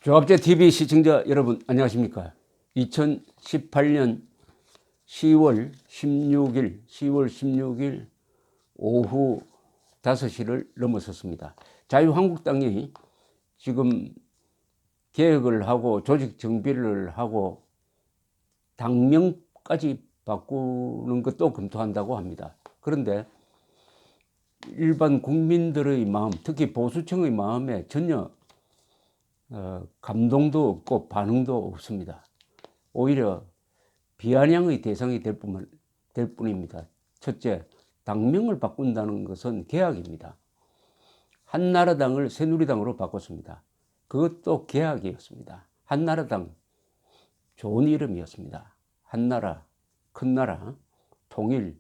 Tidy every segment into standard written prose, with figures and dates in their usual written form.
조합제 TV 시청자 여러분 안녕하십니까? 2018년 10월 16일 오후 5시를 넘어섰습니다. 자유한국당이 지금 개혁을 하고 조직 정비를 하고 당명까지 바꾸는 것도 검토한다고 합니다. 그런데 일반 국민들의 마음, 특히 보수층의 마음에 전혀 감동도 없고 반응도 없습니다. 오히려 비아냥의 대상이 될 뿐입니다. 첫째, 당명을 바꾼다는 것은 계약입니다. 한나라당을 새누리당으로 바꿨습니다. 그것도 계약이었습니다. 한나라당, 좋은 이름이었습니다. 한나라, 큰나라, 통일,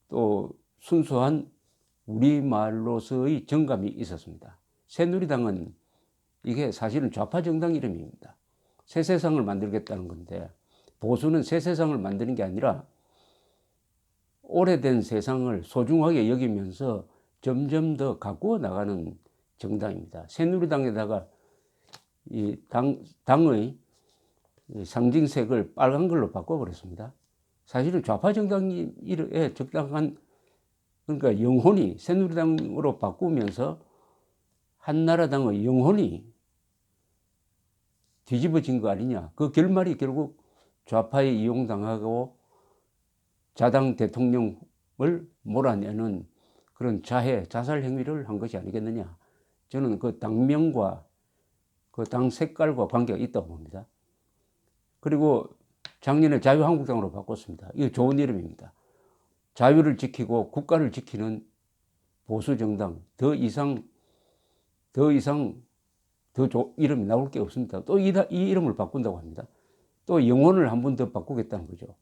또 순수한 우리말로서의 정감이 있었습니다. 새누리당은 이게 사실은 좌파 정당 이름입니다. 새 세상을 만들겠다는 건데, 보수는 새 세상을 만드는 게 아니라 오래된 세상을 소중하게 여기면서 점점 더 가꾸어 나가는 정당입니다. 새누리당에다가 이 당의 상징색을 빨간 걸로 바꿔버렸습니다. 사실은 좌파 정당에 적당한, 그러니까 영혼이 새누리당으로 바꾸면서 한나라당의 영혼이 뒤집어진 거 아니냐. 그 결말이 결국 좌파에 이용당하고 자당 대통령을 몰아내는 그런 자살 행위를 한 것이 아니겠느냐. 저는 그 당명과 그 당 색깔과 관계가 있다고 봅니다. 그리고 작년에 자유한국당으로 바꿨습니다. 이거 좋은 이름입니다. 자유를 지키고 국가를 지키는 보수정당, 더 이상 이름이 나올 게 없습니다. 또 이 이름을 바꾼다고 합니다. 또 영혼을 한 번 더 바꾸겠다는 거죠.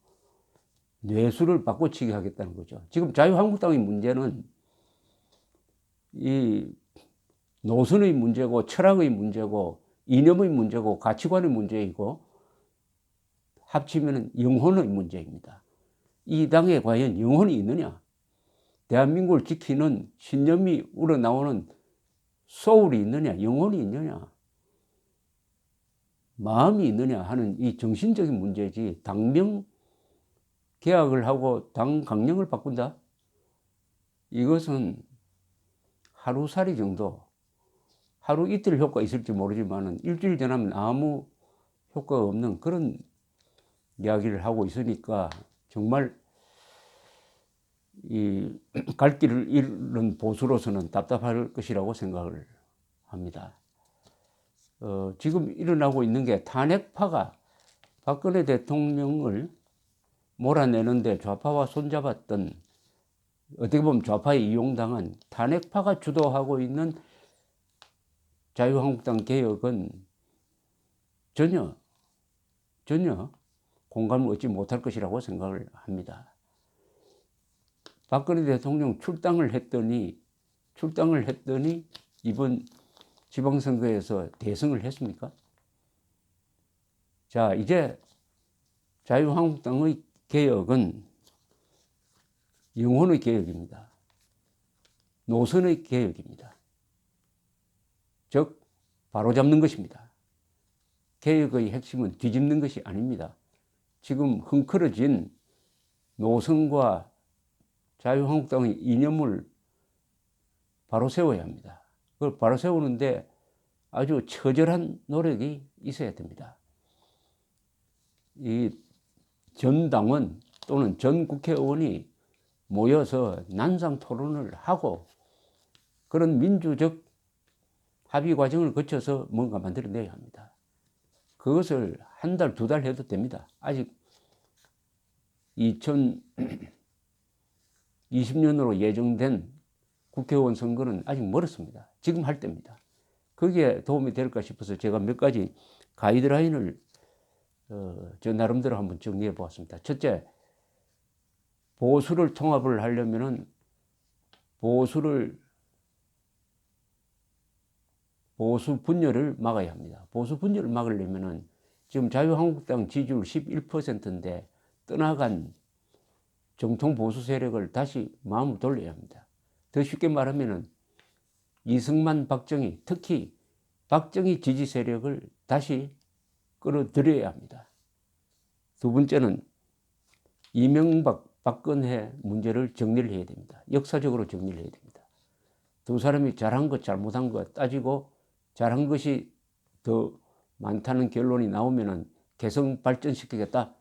뇌수를 바꿔치기 하겠다는 거죠. 지금 자유한국당의 문제는 이 노선의 문제고 철학의 문제고 이념의 문제고 가치관의 문제이고 합치면 영혼의 문제입니다. 이 당에 과연 영혼이 있느냐? 대한민국을 지키는 신념이 우러나오는 소울이 있느냐? 영혼이 있느냐? 마음이 있느냐 하는 이 정신적인 문제지, 당명 계약을 하고 당 강령을 바꾼다? 이것은 하루살이 정도, 하루 이틀 효과 있을지 모르지만 일주일 지나면 아무 효과가 없는 그런 이야기를 하고 있으니까 정말 이 갈 길을 잃은 보수로서는 답답할 것이라고 생각을 합니다. 지금 일어나고 있는 게 탄핵파가 박근혜 대통령을 몰아내는데 좌파와 손잡았던, 어떻게 보면 좌파에 이용당한 탄핵파가 주도하고 있는 자유한국당 개혁은 전혀 공감을 얻지 못할 것이라고 생각을 합니다. 박근혜 대통령 출당을 했더니 이번 지방선거에서 대승을 했습니까? 자, 이제 자유한국당의 개혁은 영혼의 개혁입니다. 노선의 개혁입니다. 즉 바로잡는 것입니다. 개혁의 핵심은 뒤집는 것이 아닙니다. 지금 흥크러진 노선과 자유한국당의 이념을 바로 세워야 합니다. 그걸 바로 세우는데 아주 처절한 노력이 있어야 됩니다. 이 전 당원 또는 전 국회의원이 모여서 난상 토론을 하고 그런 민주적 합의 과정을 거쳐서 뭔가 만들어내야 합니다. 그것을 한 달, 두 달 해도 됩니다. 아직 2020년으로 예정된 국회의원 선거는 아직 멀었습니다. 지금 할 때입니다. 그게 도움이 될까 싶어서 제가 몇 가지 가이드라인을 저 나름대로 한번 정리해 보았습니다. 첫째, 보수를 통합을 하려면은 보수 분열을 막아야 합니다. 보수 분열을 막으려면은 지금 자유한국당 지지율 11%인데 떠나간 정통 보수 세력을 다시 마음을 돌려야 합니다. 더 쉽게 말하면은 이승만, 박정희, 특히 박정희 지지 세력을 다시 끌어들여야 합니다. 두 번째는 이명박, 박근혜 문제를 정리를 해야 됩니다. 역사적으로 정리를 해야 됩니다. 두 사람이 잘한 것, 잘못한 것 따지고 잘한 것이 더 많다는 결론이 나오면은 개성 발전시키겠다.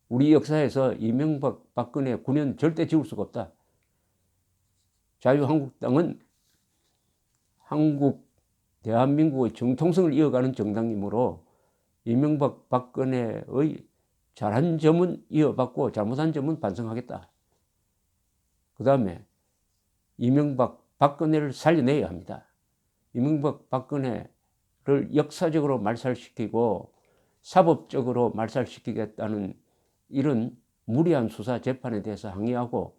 우리 역사에서 이명박, 박근혜 9년 절대 지울 수가 없다. 자유한국당은 대한민국의 정통성을 이어가는 정당이므로 이명박, 박근혜의 잘한 점은 이어받고 잘못한 점은 반성하겠다. 그 다음에 이명박, 박근혜를 살려내야 합니다. 이명박, 박근혜를 역사적으로 말살시키고 사법적으로 말살시키겠다는 이런 무리한 수사 재판에 대해서 항의하고,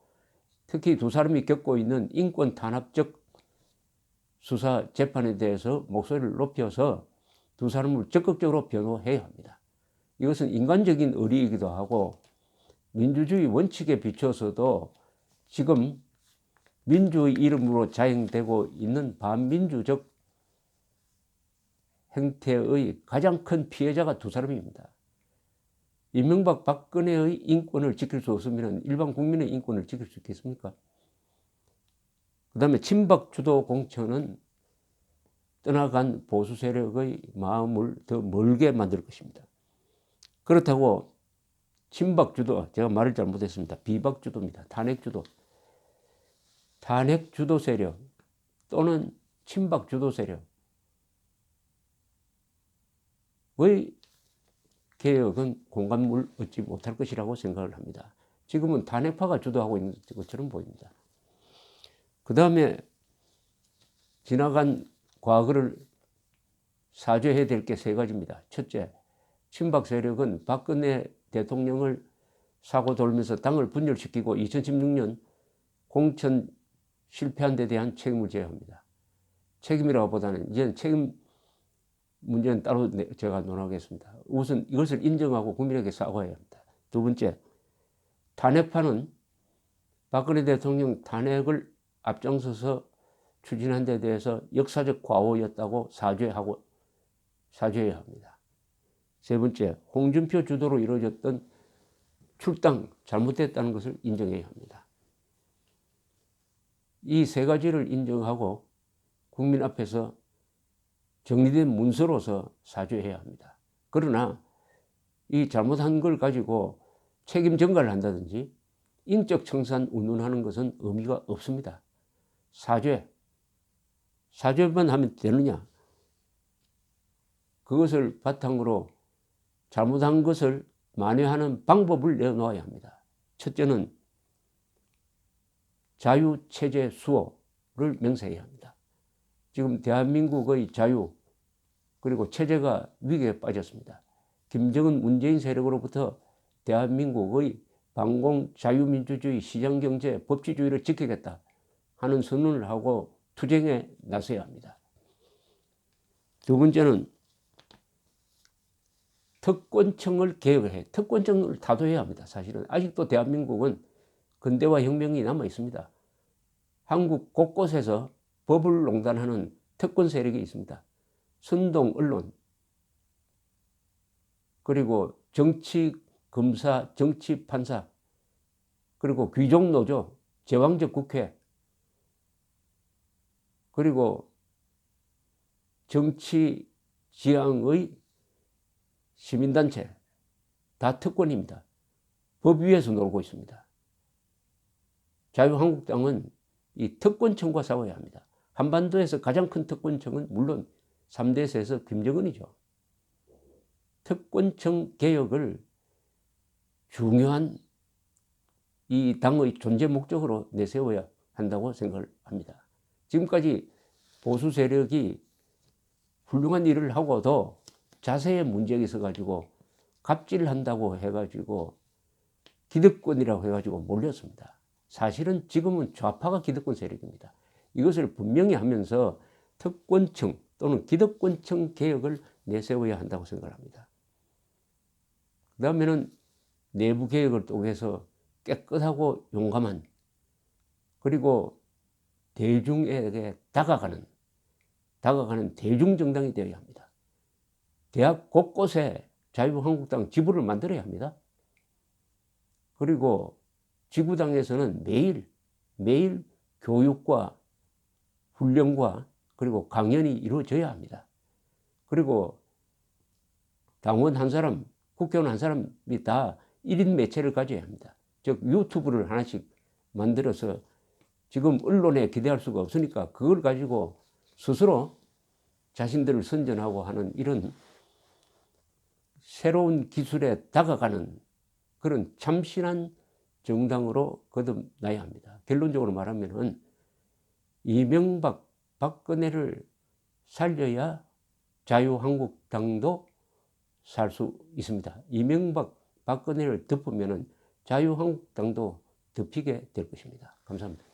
특히 두 사람이 겪고 있는 인권 탄압적 수사 재판에 대해서 목소리를 높여서 두 사람을 적극적으로 변호해야 합니다. 이것은 인간적인 의리이기도 하고 민주주의 원칙에 비춰서도 지금 민주의 이름으로 자행되고 있는 반민주적 행태의 가장 큰 피해자가 두 사람입니다. 이명박, 박근혜의 인권을 지킬 수 없으면 일반 국민의 인권을 지킬 수 있겠습니까? 그 다음에 친박 주도 공천은 떠나간 보수 세력의 마음을 더 멀게 만들 것입니다. 그렇다고 친박 주도, 제가 말을 잘못했습니다. 비박 주도입니다. 탄핵 주도. 탄핵 주도 세력 또는 친박 주도 세력의 개혁은 공감을 얻지 못할 것이라고 생각을 합니다. 지금은 탄핵파가 주도하고 있는 것처럼 보입니다. 그 다음에 지나간 과거를 사죄해야 될 게 세 가지입니다. 첫째, 친박 세력은 박근혜 대통령을 사고 돌면서 당을 분열시키고 2016년 공천 실패한 데 대한 책임을 져야 합니다. 책임이라고 보다는 이제는 책임 문제는 따로 제가 논하겠습니다. 우선 이것을 인정하고 국민에게 사과해야 합니다. 두 번째, 탄핵파는 박근혜 대통령 탄핵을 앞장서서 추진한 데 대해서 역사적 과오였다고 사죄해야 합니다. 세 번째, 홍준표 주도로 이루어졌던 출당 잘못됐다는 것을 인정해야 합니다. 이 세 가지를 인정하고 국민 앞에서 정리된 문서로서 사죄해야 합니다. 그러나 이 잘못한 걸 가지고 책임 전가를 한다든지 인적 청산 운운하는 것은 의미가 없습니다. 사죄만 하면 되느냐? 그것을 바탕으로 잘못한 것을 만회하는 방법을 내놓아야 합니다. 첫째는 자유체제 수호를 명세해야 합니다. 지금 대한민국의 자유 그리고 체제가 위기에 빠졌습니다. 김정은 문재인 세력으로부터 대한민국의 반공 자유민주주의 시장경제 법치주의를 지키겠다 하는 선언을 하고 투쟁에 나서야 합니다. 두 번째는 특권청을 개혁해 특권청을 타도해야 합니다. 사실은 아직도 대한민국은 근대화 혁명이 남아 있습니다. 한국 곳곳에서 법을 농단하는 특권 세력이 있습니다. 선동 언론, 그리고 정치 검사, 정치 판사, 그리고 귀족 노조, 제왕적 국회, 그리고 정치 지향의 시민단체, 다 특권입니다. 법 위에서 놀고 있습니다. 자유한국당은 이 특권청과 싸워야 합니다. 한반도에서 가장 큰 특권청은 물론 3대 세서 김정은이죠. 특권청 개혁을 중요한 이 당의 존재 목적으로 내세워야 한다고 생각을 합니다. 지금까지 보수 세력이 훌륭한 일을 하고도 자세에 문제가 있어가지고 갑질을 한다고 해가지고 기득권이라고 해가지고 몰렸습니다. 사실은 지금은 좌파가 기득권 세력입니다. 이것을 분명히 하면서 특권청 또는 기득권청 개혁을 내세워야 한다고 생각합니다. 그 다음에는 내부 개혁을 통해서 깨끗하고 용감한, 그리고 대중에게 다가가는 다가가는 대중정당이 되어야 합니다. 대학 곳곳에 자유한국당 지부를 만들어야 합니다. 그리고 지구당에서는 매일 교육과 훈련과 그리고 강연이 이루어져야 합니다. 그리고 당원 한 사람, 국회의원 한 사람이 다 1인 매체를 가져야 합니다. 즉 유튜브를 하나씩 만들어서 지금 언론에 기대할 수가 없으니까 그걸 가지고 스스로 자신들을 선전하고 하는 이런 새로운 기술에 다가가는 그런 참신한 정당으로 거듭나야 합니다. 결론적으로 말하면은 이명박, 박근혜를 살려야 자유한국당도 살 수 있습니다. 이명박, 박근혜를 덮으면은 자유한국당도 덮이게 될 것입니다. 감사합니다.